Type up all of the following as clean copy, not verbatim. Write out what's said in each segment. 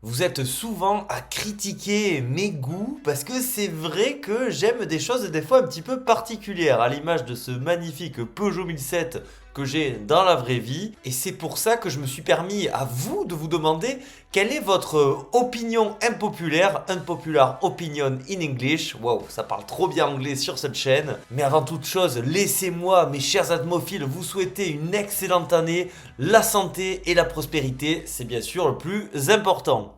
Vous êtes souvent à critiquer mes goûts parce que c'est vrai que j'aime des choses des fois un petit peu particulières, à l'image de ce magnifique Peugeot 1007 que j'ai dans la vraie vie. Et c'est pour ça que je me suis permis à vous de vous demander quelle est votre opinion impopulaire, unpopular opinion in English. Wow, ça parle trop bien anglais sur cette chaîne. Mais avant toute chose, laissez-moi, mes chers atmophiles, vous souhaiter une excellente année. La santé et la prospérité, c'est bien sûr le plus important.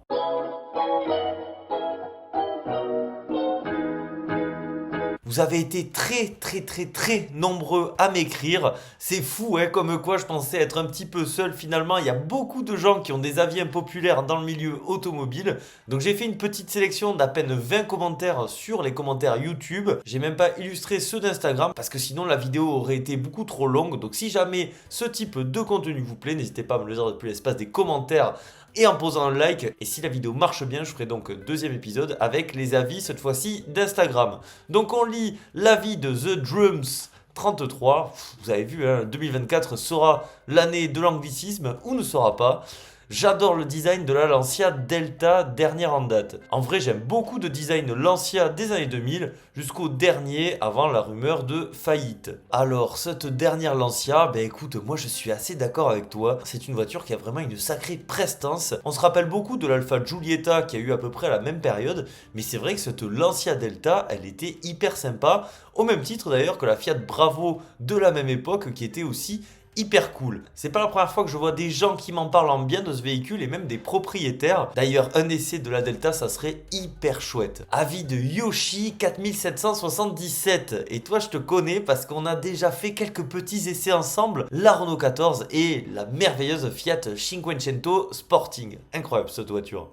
Vous avez été très nombreux à m'écrire. C'est fou, hein, comme quoi je pensais être un petit peu seul. Finalement, il y a beaucoup de gens qui ont des avis impopulaires dans le milieu automobile. Donc j'ai fait une petite sélection d'à peine 20 commentaires sur les commentaires YouTube. J'ai même pas illustré ceux d'Instagram parce que sinon la vidéo aurait été beaucoup trop longue. Donc si jamais ce type de contenu vous plaît, n'hésitez pas à me le dire depuis l'espace des commentaires et en posant un like. Et si la vidéo marche bien, je ferai donc un deuxième épisode avec les avis cette fois-ci d'Instagram. Donc on lit l'avis de The Drums 33. Vous avez vu, hein, 2024 sera l'année de l'anglicisme ou ne sera pas. J'adore le design de la Lancia Delta dernière en date. En vrai, j'aime beaucoup de design Lancia des années 2000 jusqu'au dernier avant la rumeur de faillite. Alors, cette dernière Lancia, écoute, moi je suis assez d'accord avec toi. C'est une voiture qui a vraiment une sacrée prestance. On se rappelle beaucoup de l'Alfa Giulietta qui a eu à peu près la même période, mais c'est vrai que cette Lancia Delta, elle était hyper sympa, au même titre d'ailleurs que la Fiat Bravo de la même époque qui était aussi hyper cool. C'est pas la première fois que je vois des gens qui m'en parlent en bien de ce véhicule et même des propriétaires. D'ailleurs, un essai de la Delta, ça serait hyper chouette. Avis de Yoshi 4777. Et toi, je te connais parce qu'on a déjà fait quelques petits essais ensemble. La Renault 14 et la merveilleuse Fiat Cinquecento Sporting. Incroyable cette voiture.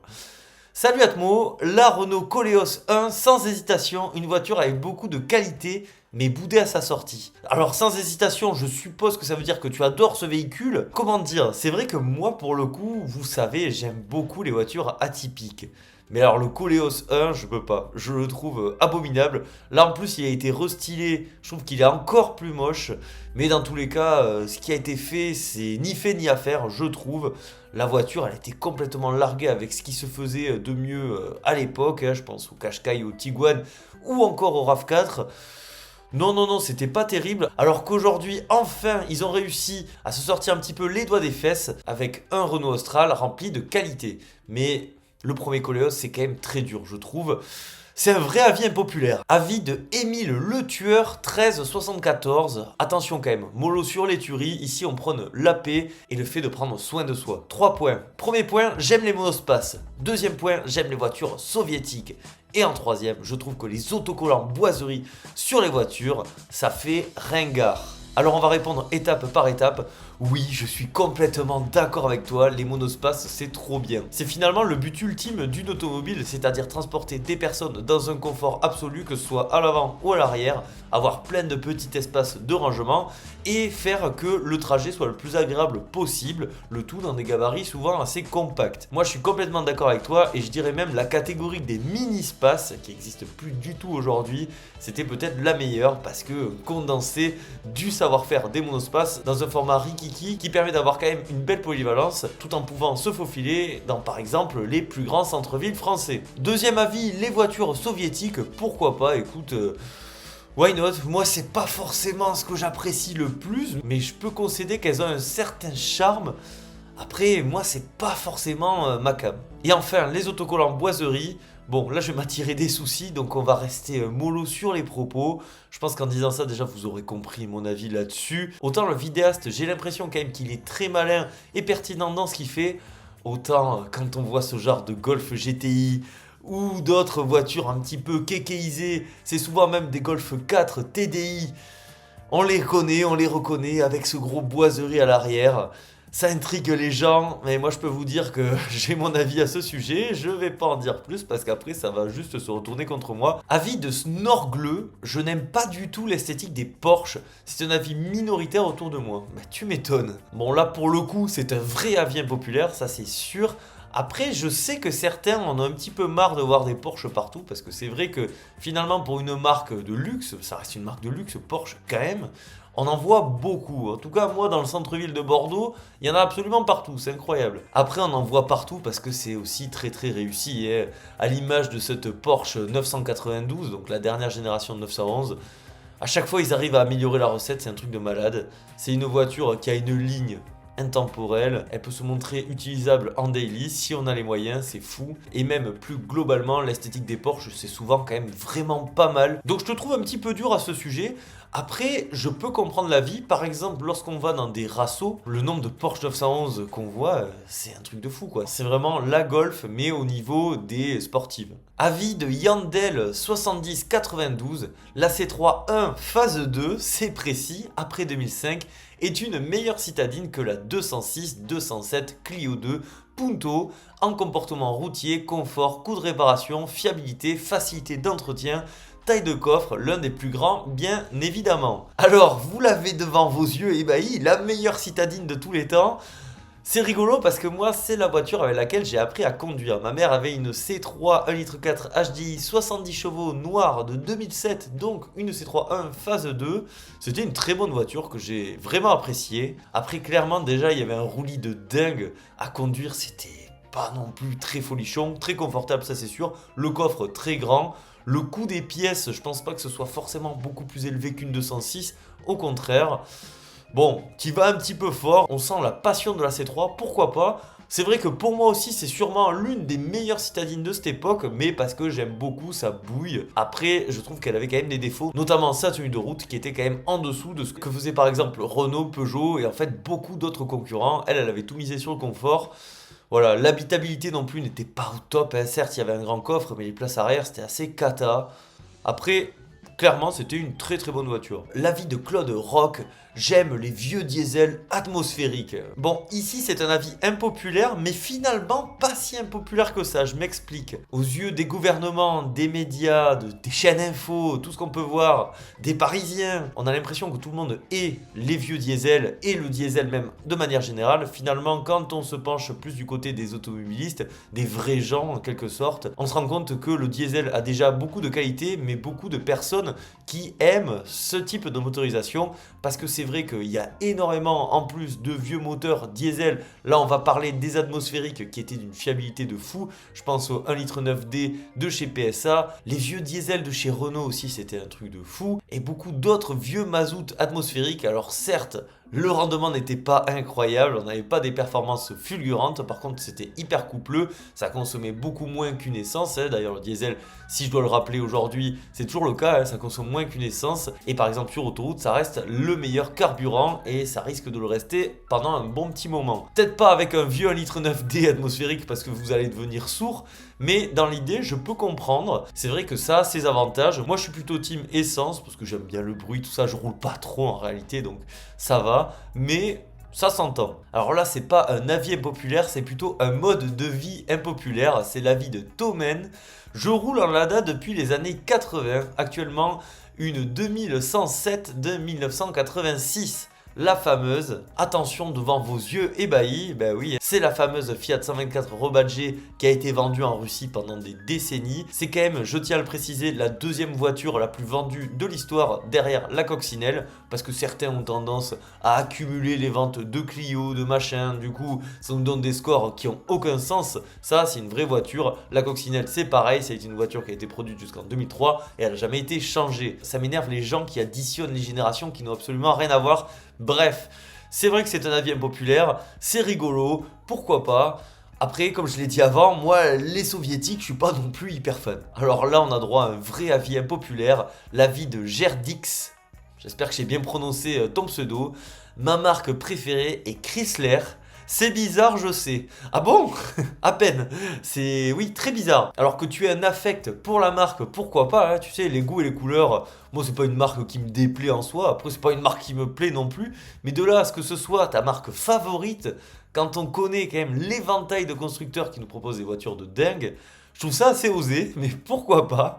Salut Atmo, la Renault Koleos 1 sans hésitation, une voiture avec beaucoup de qualité mais boudée à sa sortie. Alors sans hésitation, je suppose que ça veut dire que tu adores ce véhicule. Comment dire, c'est vrai que moi pour le coup, vous savez, j'aime beaucoup les voitures atypiques. Mais alors le Koleos 1, je peux pas. Je le trouve abominable. Là en plus il a été restylé. Je trouve qu'il est encore plus moche. Mais dans tous les cas, ce qui a été fait, c'est ni fait ni à faire, je trouve. La voiture, elle était complètement larguée avec ce qui se faisait de mieux à l'époque. Je pense au Qashqai, au Tiguan ou encore au RAV4. Non, c'était pas terrible. Alors qu'aujourd'hui, enfin, ils ont réussi à se sortir un petit peu les doigts des fesses avec un Renault Austral rempli de qualité. Mais le premier Koleos, c'est quand même très dur, je trouve. C'est un vrai avis impopulaire. Avis de Émile Le Tueur 1374. Attention quand même, mollo sur les tueries. Ici, on prône la paix et le fait de prendre soin de soi. 3 points. Premier point, j'aime les monospaces. Deuxième point, j'aime les voitures soviétiques. Et en troisième, je trouve que les autocollants boiseries sur les voitures, ça fait ringard. Alors on va répondre étape par étape. Oui, je suis complètement d'accord avec toi, les monospaces c'est trop bien. C'est finalement le but ultime d'une automobile, c'est-à-dire transporter des personnes dans un confort absolu, que ce soit à l'avant ou à l'arrière, avoir plein de petits espaces de rangement et faire que le trajet soit le plus agréable possible, le tout dans des gabarits souvent assez compacts. Moi je suis complètement d'accord avec toi et je dirais même la catégorie des mini-spaces qui n'existe plus du tout aujourd'hui, c'était peut-être la meilleure parce que condenser du savoir-faire des monospaces dans un format rikiki qui permet d'avoir quand même une belle polyvalence tout en pouvant se faufiler dans par exemple les plus grands centres-villes français. Deuxième avis, les voitures soviétiques, pourquoi pas, écoute... Why not? Moi, c'est pas forcément ce que j'apprécie le plus, mais je peux concéder qu'elles ont un certain charme. Après, moi, c'est pas forcément ma cam. Et enfin, les autocollants boiseries. Bon, là, je vais m'attirer des soucis, donc on va rester mollo sur les propos. Je pense qu'en disant ça, déjà, vous aurez compris mon avis là-dessus. Autant le vidéaste, j'ai l'impression quand même qu'il est très malin et pertinent dans ce qu'il fait. Autant quand on voit ce genre de Golf GTI ou d'autres voitures un petit peu kékéisées, c'est souvent même des Golf 4 TDI. On les connaît, on les reconnaît avec ce gros boiserie à l'arrière. Ça intrigue les gens, mais moi je peux vous dire que j'ai mon avis à ce sujet, je vais pas en dire plus parce qu'après ça va juste se retourner contre moi. Avis de Snorgleux, je n'aime pas du tout l'esthétique des Porsche, c'est un avis minoritaire autour de moi. Bah tu m'étonnes. Bon là pour le coup c'est un vrai avis impopulaire, ça c'est sûr. Après, je sais que certains en ont un petit peu marre de voir des Porsche partout parce que c'est vrai que finalement pour une marque de luxe, ça reste une marque de luxe Porsche quand même, On en voit beaucoup. En tout cas, moi, dans le centre-ville de Bordeaux, il y en a absolument partout. C'est incroyable. Après, on en voit partout parce que c'est aussi très très réussi. Et à l'image de cette Porsche 992, donc la dernière génération de 911, à chaque fois, ils arrivent à améliorer la recette. C'est un truc de malade. C'est une voiture qui a une ligne intemporelle, elle peut se montrer utilisable en daily si on a les moyens, c'est fou. Et même plus globalement, l'esthétique des Porsche, c'est souvent quand même vraiment pas mal. Donc je te trouve un petit peu dur à ce sujet. Après, je peux comprendre l'avis. Par exemple, lorsqu'on va dans des rassos, le nombre de Porsche 911 qu'on voit, c'est un truc de fou quoi. C'est vraiment la Golf, mais au niveau des sportives. Avis de Yandel 7092, la C3 1 phase 2, c'est précis, après 2005, est une meilleure citadine que la 206-207 Clio 2 Punto en comportement routier, confort, coût de réparation, fiabilité, facilité d'entretien, taille de coffre, l'un des plus grands, bien évidemment. Alors, vous l'avez devant vos yeux ébahis, la meilleure citadine de tous les temps. C'est rigolo parce que moi, c'est la voiture avec laquelle j'ai appris à conduire. Ma mère avait une C3 1,4 litre HDI 70 chevaux noire de 2007, donc une C3 1 phase 2. C'était une très bonne voiture que j'ai vraiment appréciée. Après, clairement, déjà, il y avait un roulis de dingue à conduire. C'était pas non plus très folichon, très confortable, ça c'est sûr. Le coffre très grand. Le coût des pièces, je pense pas que ce soit forcément beaucoup plus élevé qu'une 206. Au contraire. Bon, qui va un petit peu fort, on sent la passion de la C3, pourquoi pas. C'est vrai que pour moi aussi, c'est sûrement l'une des meilleures citadines de cette époque, mais parce que j'aime beaucoup sa bouille. Après, je trouve qu'elle avait quand même des défauts, notamment sa tenue de route qui était quand même en dessous de ce que faisait par exemple Renault, Peugeot et en fait beaucoup d'autres concurrents. Elle avait tout misé sur le confort. Voilà, l'habitabilité non plus n'était pas au top, hein. Certes, il y avait un grand coffre, mais les places arrière, c'était assez cata. Après, clairement, c'était une très très bonne voiture. L'avis de Claude Rock, j'aime les vieux diesels atmosphériques. Bon, ici c'est un avis impopulaire, mais finalement pas si impopulaire que ça, je m'explique. Aux yeux des gouvernements, des médias, des chaînes info, tout ce qu'on peut voir, des Parisiens, on a l'impression que tout le monde hait les vieux diesels et le diesel même de manière générale. Finalement, quand on se penche plus du côté des automobilistes, des vrais gens en quelque sorte, on se rend compte que le diesel a déjà beaucoup de qualités, mais beaucoup de personnes qui aiment ce type de motorisation parce que c'est vrai qu'il y a énormément en plus de vieux moteurs diesel. Là on va parler des atmosphériques qui étaient d'une fiabilité de fou. Je pense au 1,9 litre D de chez PSA. Les vieux diesels de chez Renault aussi c'était un truc de fou. Et beaucoup d'autres vieux mazout atmosphériques. Alors certes, le rendement n'était pas incroyable, on n'avait pas des performances fulgurantes, par contre c'était hyper coupleux, ça consommait beaucoup moins qu'une essence, hein. D'ailleurs le diesel, si je dois le rappeler aujourd'hui, c'est toujours le cas, hein, ça consomme moins qu'une essence, et par exemple sur autoroute ça reste le meilleur carburant, et ça risque de le rester pendant un bon petit moment. Peut-être pas avec un vieux 1,9 litre D atmosphérique parce que vous allez devenir sourd, mais dans l'idée je peux comprendre, c'est vrai que ça a ses avantages. Moi je suis plutôt team essence, parce que j'aime bien le bruit, tout ça, je roule pas trop en réalité, donc ça va, mais ça s'entend. Alors là, c'est pas un avis impopulaire, c'est plutôt un mode de vie impopulaire. C'est l'avis de Tomen. Je roule en Lada depuis les années 80. Actuellement, une 2107 de 1986. La fameuse, attention devant vos yeux ébahis, ben oui, c'est la fameuse Fiat 124 rebadgée qui a été vendue en Russie pendant des décennies. C'est quand même, je tiens à le préciser, la deuxième voiture la plus vendue de l'histoire derrière la coccinelle, parce que certains ont tendance à accumuler les ventes de Clio, de machin, du coup ça nous donne des scores qui ont aucun sens. Ça c'est une vraie voiture, la coccinelle c'est pareil, c'est une voiture qui a été produite jusqu'en 2003 et elle n'a jamais été changée. Ça m'énerve les gens qui additionnent les générations qui n'ont absolument rien à voir. Bref, c'est vrai que c'est un avis impopulaire, c'est rigolo, pourquoi pas. Après, comme je l'ai dit avant, moi, les soviétiques, je suis pas non plus hyper fan. Alors là, on a droit à un vrai avis impopulaire, l'avis de Gerdix. J'espère que j'ai bien prononcé ton pseudo. Ma marque préférée est Chrysler. C'est bizarre, je sais. Ah bon? À peine. C'est, oui, très bizarre. Alors que tu aies un affect pour la marque, pourquoi pas, hein. Tu sais, les goûts et les couleurs, moi, c'est pas une marque qui me déplaît en soi. Après, c'est pas une marque qui me plaît non plus. Mais de là à ce que ce soit ta marque favorite, quand on connaît quand même l'éventail de constructeurs qui nous proposent des voitures de dingue, je trouve ça assez osé, mais pourquoi pas.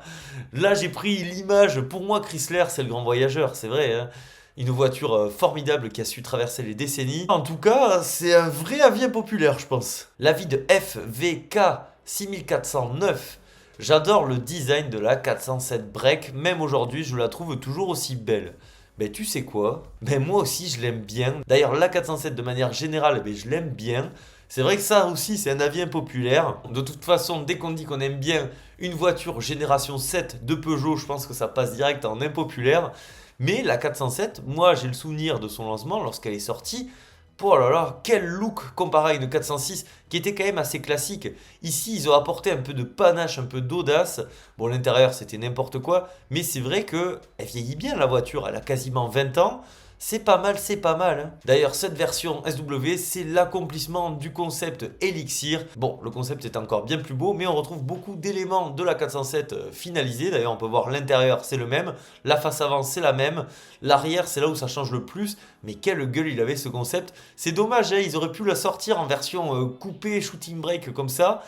Là, j'ai pris l'image. Pour moi, Chrysler, c'est le grand voyageur, c'est vrai, hein. Une voiture formidable qui a su traverser les décennies. En tout cas, c'est un vrai avis impopulaire, je pense. L'avis de FVK 6409. J'adore le design de la 407 Break. Même aujourd'hui, je la trouve toujours aussi belle. Ben tu sais quoi? Ben moi aussi je l'aime bien. D'ailleurs la 407 de manière générale, ben, je l'aime bien. C'est vrai que ça aussi c'est un avis impopulaire. De toute façon, dès qu'on dit qu'on aime bien une voiture génération 7 de Peugeot, je pense que ça passe direct en impopulaire. Mais la 407, moi j'ai le souvenir de son lancement lorsqu'elle est sortie. Oh là là, quel look comparé à une 406 qui était quand même assez classique. Ici, ils ont apporté un peu de panache, un peu d'audace. Bon, l'intérieur, c'était n'importe quoi, mais c'est vrai que elle vieillit bien la voiture, elle a quasiment 20 ans. C'est pas mal, c'est pas mal, hein. D'ailleurs, cette version SW, c'est l'accomplissement du concept Elixir. Bon, le concept est encore bien plus beau, mais on retrouve beaucoup d'éléments de la 407 finalisés. D'ailleurs, on peut voir l'intérieur, c'est le même. La face avant, c'est la même. L'arrière, c'est là où ça change le plus. Mais quelle gueule il avait ce concept. C'est dommage, hein, ils auraient pu la sortir en version coupée, shooting brake comme ça.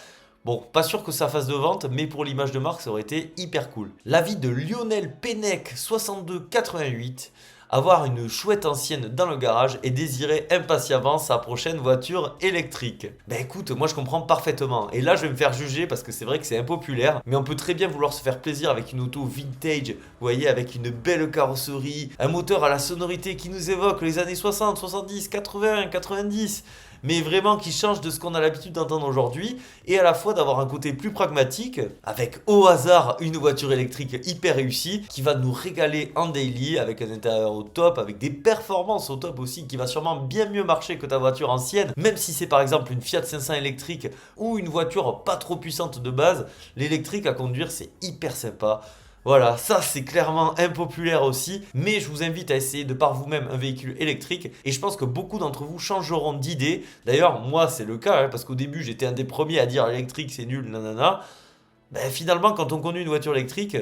Bon, pas sûr que ça fasse de vente, mais pour l'image de marque, ça aurait été hyper cool. L'avis de Lionel Pennec 6288. Avoir une chouette ancienne dans le garage et désirer impatiemment sa prochaine voiture électrique. Ben écoute, moi je comprends parfaitement. Et là je vais me faire juger parce que c'est vrai que c'est impopulaire, mais on peut très bien vouloir se faire plaisir avec une auto vintage, vous voyez, avec une belle carrosserie, un moteur à la sonorité qui nous évoque les années 60, 70, 80, 90, mais vraiment qui change de ce qu'on a l'habitude d'entendre aujourd'hui, et à la fois d'avoir un côté plus pragmatique, avec au hasard une voiture électrique hyper réussie, qui va nous régaler en daily, avec un intérieur au top, avec des performances au top aussi, qui va sûrement bien mieux marcher que ta voiture ancienne, même si c'est par exemple une Fiat 500 électrique, ou une voiture pas trop puissante de base, l'électrique à conduire c'est hyper sympa. Voilà, ça c'est clairement impopulaire aussi, mais je vous invite à essayer de par vous-même un véhicule électrique et je pense que beaucoup d'entre vous changeront d'idée. D'ailleurs, moi c'est le cas, hein, parce qu'au début j'étais un des premiers à dire l'électrique c'est nul, nanana. Ben, finalement, quand on conduit une voiture électrique,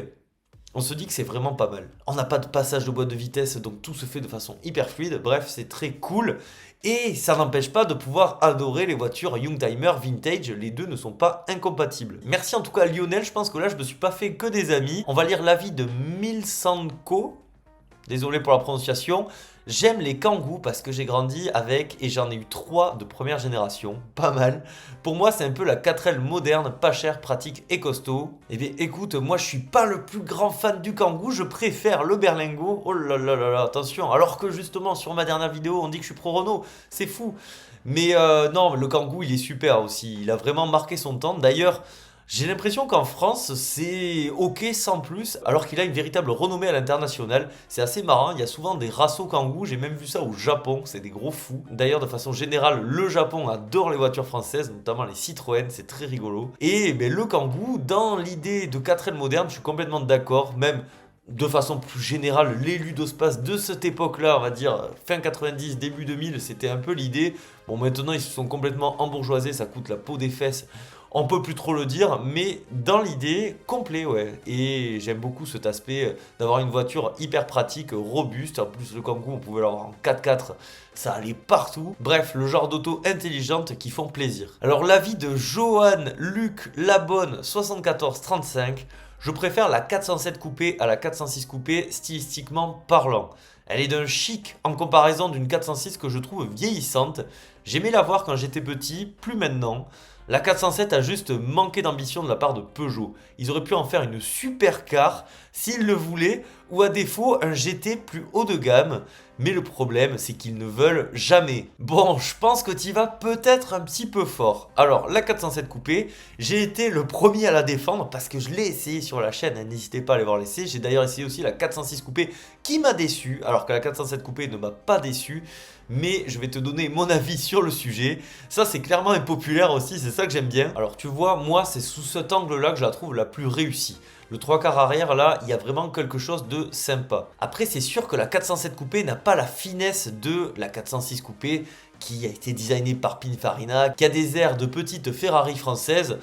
on se dit que c'est vraiment pas mal. On n'a pas de passage de boîte de vitesse, donc tout se fait de façon hyper fluide. Bref, c'est très cool. Et ça n'empêche pas de pouvoir adorer les voitures Youngtimer vintage, les deux ne sont pas incompatibles. Merci en tout cas à Lionel, je pense que là je me suis pas fait que des amis. On va lire l'avis de Milsanko. Désolé pour la prononciation. J'aime les Kangoo parce que j'ai grandi avec et j'en ai eu 3 de première génération. Pas mal. Pour moi, c'est un peu la 4L moderne, pas chère, pratique et costaud. Eh bien, écoute, moi je suis pas le plus grand fan du Kangoo, je préfère le Berlingo. Oh là là là là, attention. Alors que justement, sur ma dernière vidéo, on dit que je suis pro Renault. C'est fou. Mais non, le Kangoo, il est super aussi. Il a vraiment marqué son temps. D'ailleurs, j'ai l'impression qu'en France, c'est ok sans plus, alors qu'il a une véritable renommée à l'international. C'est assez marrant, il y a souvent des rassos Kangoo, j'ai même vu ça au Japon, c'est des gros fous. D'ailleurs, de façon générale, le Japon adore les voitures françaises, notamment les Citroën, c'est très rigolo. Et ben, le Kangoo, dans l'idée de 4L moderne, je suis complètement d'accord, même de façon plus générale, les ludospaces de cette époque-là, on va dire fin 90, début 2000, c'était un peu l'idée. Bon, maintenant, ils se sont complètement embourgeoisés, ça coûte la peau des fesses. On peut plus trop le dire, mais dans l'idée, complet, ouais. Et j'aime beaucoup cet aspect d'avoir une voiture hyper pratique, robuste. En plus, le Kangoo, on pouvait l'avoir en 4x4, ça allait partout. Bref, le genre d'auto intelligente qui font plaisir. Alors, l'avis de Johan Luc Labonne 7435. Je préfère la 407 coupé à la 406 coupé, stylistiquement parlant. Elle est d'un chic en comparaison d'une 406 que je trouve vieillissante. J'aimais la voir quand j'étais petit, plus maintenant. La 407 a juste manqué d'ambition de la part de Peugeot. Ils auraient pu en faire une supercar s'ils le voulaient, ou à défaut un GT plus haut de gamme. Mais le problème, c'est qu'ils ne veulent jamais. Bon, je pense que tu vas peut-être un petit peu fort. Alors, la 407 coupée, j'ai été le premier à la défendre parce que je l'ai essayé sur la chaîne. N'hésitez pas à aller voir l'essai. J'ai d'ailleurs essayé aussi la 406 coupée qui m'a déçu, alors que la 407 coupée ne m'a pas déçu. Mais je vais te donner mon avis sur le sujet. Ça, c'est clairement impopulaire aussi, c'est ça que j'aime bien. Alors, tu vois, moi, c'est sous cet angle-là que je la trouve la plus réussie. Le 3 quarts arrière, là, il y a vraiment quelque chose de sympa. Après, c'est sûr que la 407 coupé n'a pas la finesse de la 406 coupé qui a été designée par Pininfarina, qui a des airs de petite Ferrari française.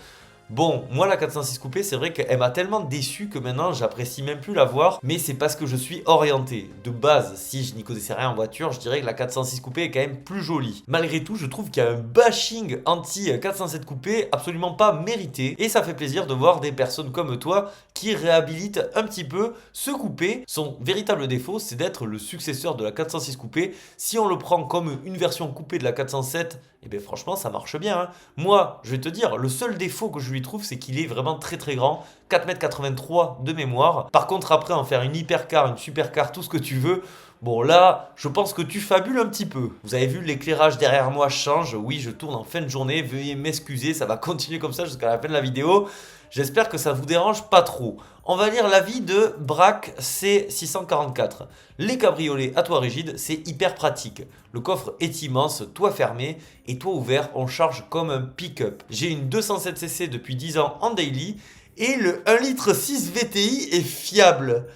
Bon, moi la 406 coupé, c'est vrai qu'elle m'a tellement déçu que maintenant j'apprécie même plus la voir, mais c'est parce que je suis orienté. De base, si je n'y connaissais rien en voiture, je dirais que la 406 coupé est quand même plus jolie. Malgré tout, je trouve qu'il y a un bashing anti 407 coupé absolument pas mérité, et ça fait plaisir de voir des personnes comme toi qui réhabilitent un petit peu ce coupé. Son véritable défaut, c'est d'être le successeur de la 406 coupé. Si on le prend comme une version coupée de la 407, et bien franchement ça marche bien, hein. Moi je vais te dire, le seul défaut que je lui trouve c'est qu'il est vraiment très très grand, 4,83 m de mémoire. Par contre après en faire une hypercar, une supercar, tout ce que tu veux, Bon là, je pense que tu fabules un petit peu. Vous avez vu, l'éclairage derrière moi change. Oui, je tourne en fin de journée. Veuillez m'excuser, ça va continuer comme ça jusqu'à la fin de la vidéo. J'espère que ça vous dérange pas trop. On va lire l'avis de Braque C644. Les cabriolets à toit rigide, c'est hyper pratique. Le coffre est immense, toit fermé et toit ouvert, on charge comme un pick-up. J'ai une 207cc depuis 10 ans en daily et le 1,6 litre VTI est fiable.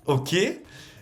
Ok.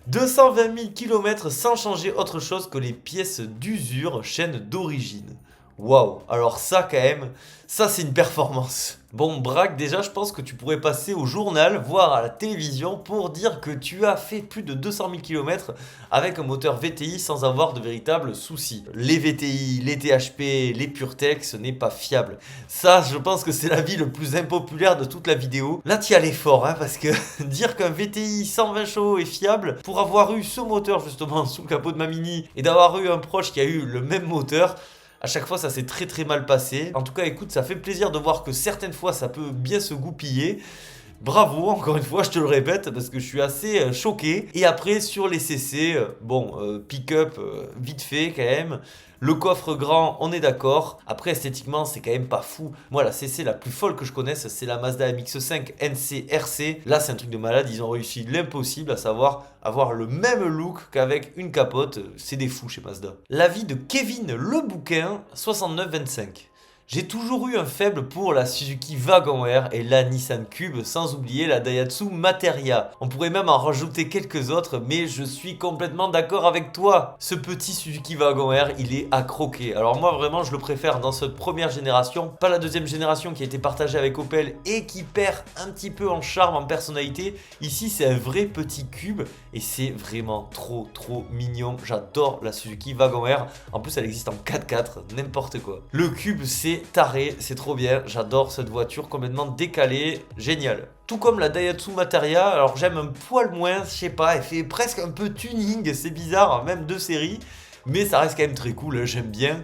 220 000 km sans changer autre chose que les pièces d'usure, chaîne d'origine. Waouh, alors ça quand même, ça c'est une performance. Bon, Braque, déjà je pense que tu pourrais passer au journal, voire à la télévision pour dire que tu as fait plus de 200 000 km avec un moteur VTI sans avoir de véritables soucis. Les VTI, les THP, les PureTech, ce n'est pas fiable. Ça, je pense que c'est l'avis le plus impopulaire de toute la vidéo. Là, tu y allais fort, hein, parce que dire qu'un VTI 120 chevaux est fiable, pour avoir eu ce moteur justement sous le capot de ma Mini et d'avoir eu un proche qui a eu le même moteur, à chaque fois, ça s'est très très mal passé. En tout cas, écoute, ça fait plaisir de voir que certaines fois, ça peut bien se goupiller. Bravo, encore une fois, je te le répète, parce que je suis assez choqué. Et après, sur les CC, pick-up, vite fait quand même. Le coffre grand, on est d'accord. Après, esthétiquement, c'est quand même pas fou. Moi, la CC la plus folle que je connaisse, c'est la Mazda MX-5 NC RC. Là, c'est un truc de malade. Ils ont réussi l'impossible, à savoir avoir le même look qu'avec une capote. C'est des fous chez Mazda. L'avis de Kevin Le Bouquin, 6925. J'ai toujours eu un faible pour la Suzuki Wagon R et la Nissan Cube, sans oublier la Daihatsu Materia. On pourrait même en rajouter quelques autres, mais je suis complètement d'accord avec toi. Ce petit Suzuki Wagon R, il est à croquer. Alors moi vraiment, je le préfère dans cette première génération, pas la deuxième génération qui a été partagée avec Opel et qui perd un petit peu en charme, en personnalité. Ici, c'est un vrai petit cube et c'est vraiment trop mignon. J'adore la Suzuki Wagon R. En plus, elle existe en 4x4, n'importe quoi. Le cube, c'est taré, c'est trop bien, j'adore cette voiture complètement décalée, génial. Tout comme la Daihatsu Materia, alors j'aime un poil moins, je sais pas, elle fait presque un peu tuning, c'est bizarre, même de série, mais ça reste quand même très cool, j'aime bien.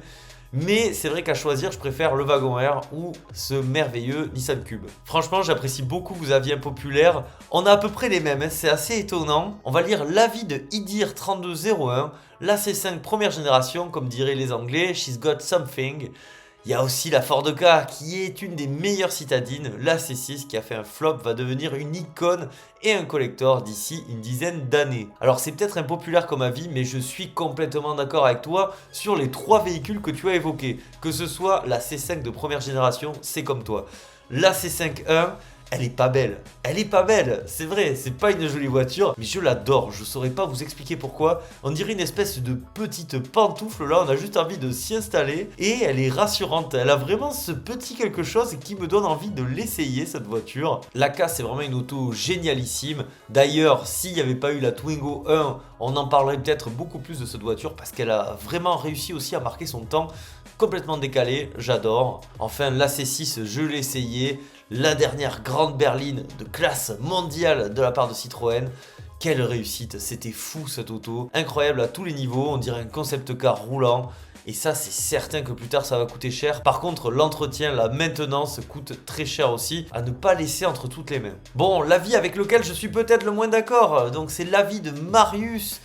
Mais c'est vrai qu'à choisir, je préfère le Wagon R ou ce merveilleux Nissan Cube. Franchement, j'apprécie beaucoup vos avis impopulaires. On a à peu près les mêmes, hein, c'est assez étonnant. On va lire l'avis de Idir3201, la C5 première génération, comme diraient les Anglais, she's got something. Il y a aussi la Ford Ka qui est une des meilleures citadines. La C6 qui a fait un flop va devenir une icône et un collector d'ici une dizaine d'années. Alors c'est peut-être impopulaire comme avis, mais je suis complètement d'accord avec toi sur les 3 véhicules que tu as évoqués. Que ce soit la C5 de première génération, c'est comme toi. La C5-1, elle est pas belle. Elle est pas belle, c'est vrai, c'est pas une jolie voiture, mais je l'adore. Je saurais pas vous expliquer pourquoi. On dirait une espèce de petite pantoufle là, on a juste envie de s'y installer et elle est rassurante. Elle a vraiment ce petit quelque chose qui me donne envie de l'essayer cette voiture. La Ka, c'est vraiment une auto génialissime. D'ailleurs, s'il n'y avait pas eu la Twingo 1, on en parlerait peut-être beaucoup plus de cette voiture parce qu'elle a vraiment réussi aussi à marquer son temps. Complètement décalé, j'adore. Enfin, la C6, je l'ai essayé. La dernière grande berline de classe mondiale de la part de Citroën. Quelle réussite, c'était fou cette auto. Incroyable à tous les niveaux, on dirait un concept car roulant. Et ça, c'est certain que plus tard, ça va coûter cher. Par contre, l'entretien, la maintenance coûte très cher aussi, à ne pas laisser entre toutes les mains. Bon, l'avis avec lequel je suis peut-être le moins d'accord, donc c'est l'avis de Marius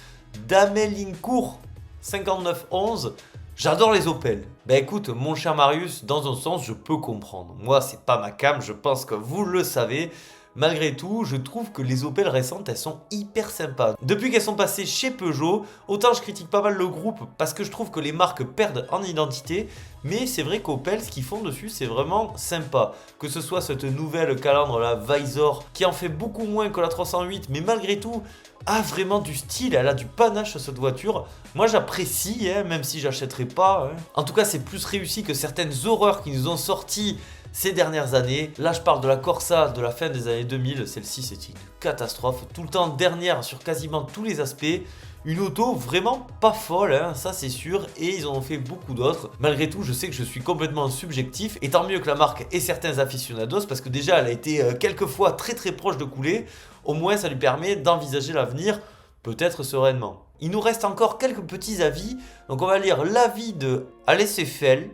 Damelincourt, 5911. J'adore les Opel. Bah écoute, mon cher Marius, dans un sens, je peux comprendre. Moi, c'est pas ma came, je pense que vous le savez. Malgré tout, je trouve que les Opel récentes, elles sont hyper sympas. Depuis qu'elles sont passées chez Peugeot, autant je critique pas mal le groupe parce que je trouve que les marques perdent en identité, mais c'est vrai qu'Opel, ce qu'ils font dessus, c'est vraiment sympa. Que ce soit cette nouvelle calandre, la Visor, qui en fait beaucoup moins que la 308, mais malgré tout, a vraiment du style, elle a du panache cette voiture. Moi j'apprécie, hein, même si j'achèterai pas. Hein. En tout cas, c'est plus réussi que certaines horreurs qui nous ont sorti ces dernières années. Là, je parle de la Corsa de la fin des années 2000. Celle-ci, c'était une catastrophe. Tout le temps dernière sur quasiment tous les aspects. Une auto vraiment pas folle, hein, ça c'est sûr, et ils en ont fait beaucoup d'autres. Malgré tout, je sais que je suis complètement subjectif, et tant mieux que la marque ait certains aficionados, parce que déjà elle a été quelques fois très proche de couler. Au moins ça lui permet d'envisager l'avenir, peut-être sereinement. Il nous reste encore quelques petits avis, donc on va lire l'avis de Alessefel,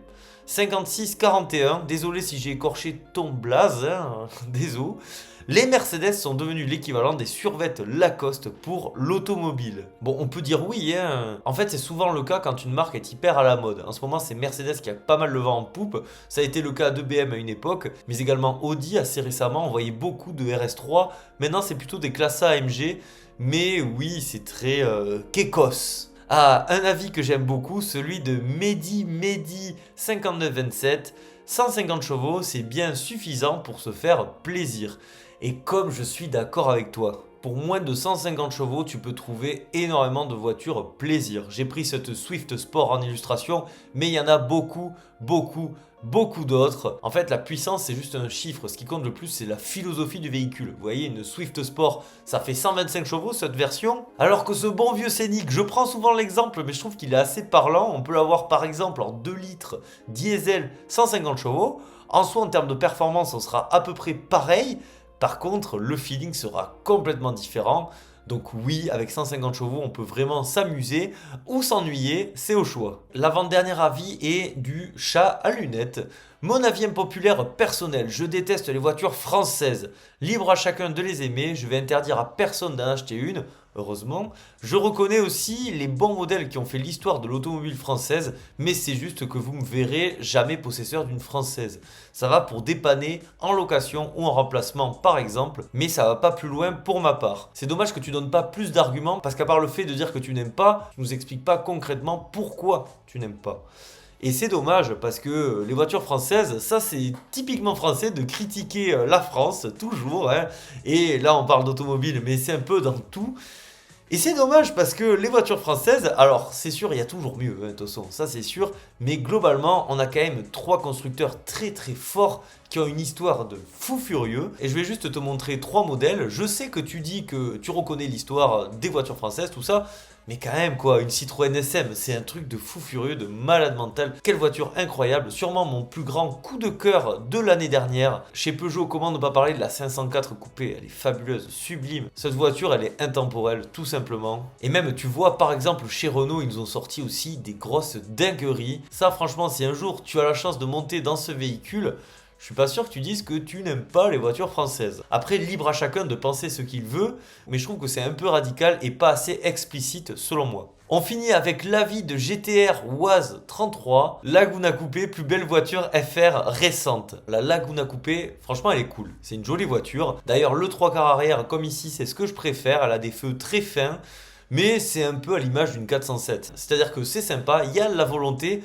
5641. Désolé si j'ai écorché ton blaze, hein, désolé. Les Mercedes sont devenus l'équivalent des survêtes Lacoste pour l'automobile. Bon, on peut dire oui, hein. En fait, c'est souvent le cas quand une marque est hyper à la mode. En ce moment, c'est Mercedes qui a pas mal le vent en poupe. Ça a été le cas de BM à une époque, mais également Audi assez récemment. On voyait beaucoup de RS3. Maintenant, c'est plutôt des classes AMG. Mais oui, c'est très Kekos. Ah, un avis que j'aime beaucoup, celui de Mehdi 5927. 150 chevaux, c'est bien suffisant pour se faire plaisir. Et comme je suis d'accord avec toi, pour moins de 150 chevaux, tu peux trouver énormément de voitures plaisir. J'ai pris cette Swift Sport en illustration, mais il y en a beaucoup d'autres. En fait, la puissance, c'est juste un chiffre. Ce qui compte le plus, c'est la philosophie du véhicule. Vous voyez, une Swift Sport, ça fait 125 chevaux, cette version. Alors que ce bon vieux Scénic, je prends souvent l'exemple, mais je trouve qu'il est assez parlant. On peut l'avoir par exemple en 2 litres diesel, 150 chevaux. En soi, en termes de performance, on sera à peu près pareil. Par contre, le feeling sera complètement différent. Donc oui, avec 150 chevaux, on peut vraiment s'amuser ou s'ennuyer, c'est au choix. L'avant-dernier avis est du chat à lunettes. Mon avis impopulaire personnel, je déteste les voitures françaises. Libre à chacun de les aimer, je vais interdire à personne d'en acheter une, heureusement. Je reconnais aussi les bons modèles qui ont fait l'histoire de l'automobile française, mais c'est juste que vous me verrez jamais possesseur d'une française. Ça va pour dépanner en location ou en remplacement par exemple, mais ça va pas plus loin pour ma part. C'est dommage que tu donnes pas plus d'arguments, parce qu'à part le fait de dire que tu n'aimes pas, tu nous expliques pas concrètement pourquoi tu n'aimes pas. Et c'est dommage parce que les voitures françaises, ça c'est typiquement français de critiquer la France, toujours, hein. Et là on parle d'automobile, mais c'est un peu dans tout. Et c'est dommage parce que les voitures françaises, alors c'est sûr, il y a toujours mieux, hein, de toute façon, ça c'est sûr, mais globalement, on a quand même 3 constructeurs très forts qui ont une histoire de fou furieux. Et je vais juste te montrer 3 modèles. Je sais que tu dis que tu reconnais l'histoire des voitures françaises, tout ça, mais quand même quoi, une Citroën SM, c'est un truc de fou furieux, de malade mental. Quelle voiture incroyable, sûrement mon plus grand coup de cœur de l'année dernière. Chez Peugeot, comment ne pas parler de la 504 coupée, elle est fabuleuse, sublime. Cette voiture, elle est intemporelle, tout simplement. Et même, tu vois, par exemple, chez Renault, ils nous ont sorti aussi des grosses dingueries. Ça, franchement, si un jour tu as la chance de monter dans ce véhicule, je suis pas sûr que tu dises que tu n'aimes pas les voitures françaises. Après, libre à chacun de penser ce qu'il veut, mais je trouve que c'est un peu radical et pas assez explicite selon moi. On finit avec l'avis de GTR Oise 33, Laguna Coupé, plus belle voiture FR récente. La Laguna Coupé, franchement elle est cool, c'est une jolie voiture. D'ailleurs le 3 quarts arrière comme ici c'est ce que je préfère, elle a des feux très fins, mais c'est un peu à l'image d'une 407. C'est-à-dire que c'est sympa, il y a la volonté.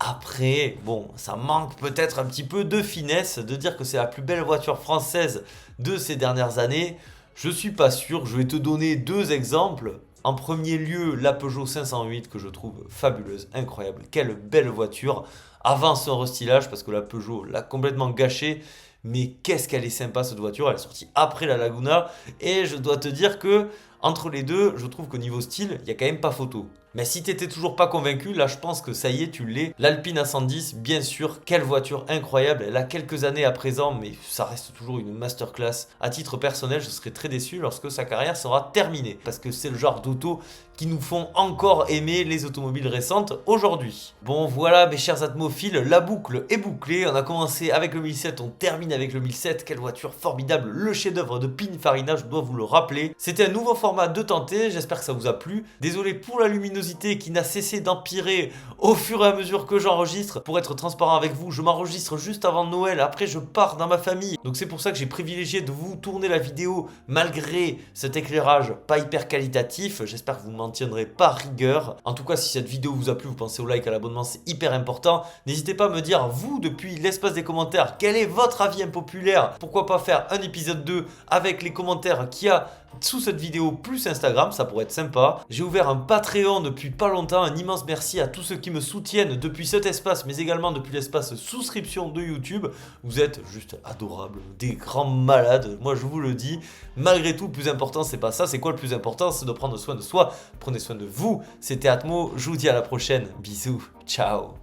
Après, bon, ça manque peut-être un petit peu de finesse de dire que c'est la plus belle voiture française de ces dernières années. Je suis pas sûr, je vais te donner 2 exemples. En premier lieu, la Peugeot 508 que je trouve fabuleuse, incroyable. Quelle belle voiture. Avant son restylage, parce que la Peugeot l'a complètement gâchée. Mais qu'est-ce qu'elle est sympa cette voiture. Elle est sortie après la Laguna. Et je dois te dire que entre les deux, je trouve qu'au niveau style, il n'y a quand même pas photo. Mais si t'étais toujours pas convaincu, là je pense que ça y est, tu l'es. L'Alpine A110, bien sûr, quelle voiture incroyable. Elle a quelques années à présent, mais ça reste toujours une masterclass. À titre personnel, je serais très déçu lorsque sa carrière sera terminée. Parce que c'est le genre d'auto qui nous font encore aimer les automobiles récentes aujourd'hui. Bon voilà mes chers atmophiles, la boucle est bouclée. On a commencé avec le 1007, on termine avec le 1007. Quelle voiture formidable, le chef-d'œuvre de Pininfarina, je dois vous le rappeler. C'était un nouveau format de tenter, j'espère que ça vous a plu. Désolé pour la luminosité qui n'a cessé d'empirer au fur et à mesure que j'enregistre. Pour être transparent avec vous, je m'enregistre juste avant Noël, après je pars dans ma famille. Donc c'est pour ça que j'ai privilégié de vous tourner la vidéo malgré cet éclairage pas hyper qualitatif. J'espère que vous m'en tiendrez pas rigueur. En tout cas, si cette vidéo vous a plu, vous pensez au like, à l'abonnement, c'est hyper important. N'hésitez pas à me dire, vous, depuis l'espace des commentaires, quel est votre avis impopulaire. Pourquoi pas faire un épisode 2 avec les commentaires qu'il y a sous cette vidéo plus Instagram, ça pourrait être sympa. J'ai ouvert un Patreon depuis pas longtemps, un immense merci à tous ceux qui me soutiennent depuis cet espace, mais également depuis l'espace souscription de YouTube. Vous êtes juste adorables, des grands malades, moi je vous le dis. Malgré tout, le plus important c'est pas ça, c'est quoi le plus important? C'est de prendre soin de soi, prenez soin de vous. C'était Atmo, je vous dis à la prochaine, bisous, ciao.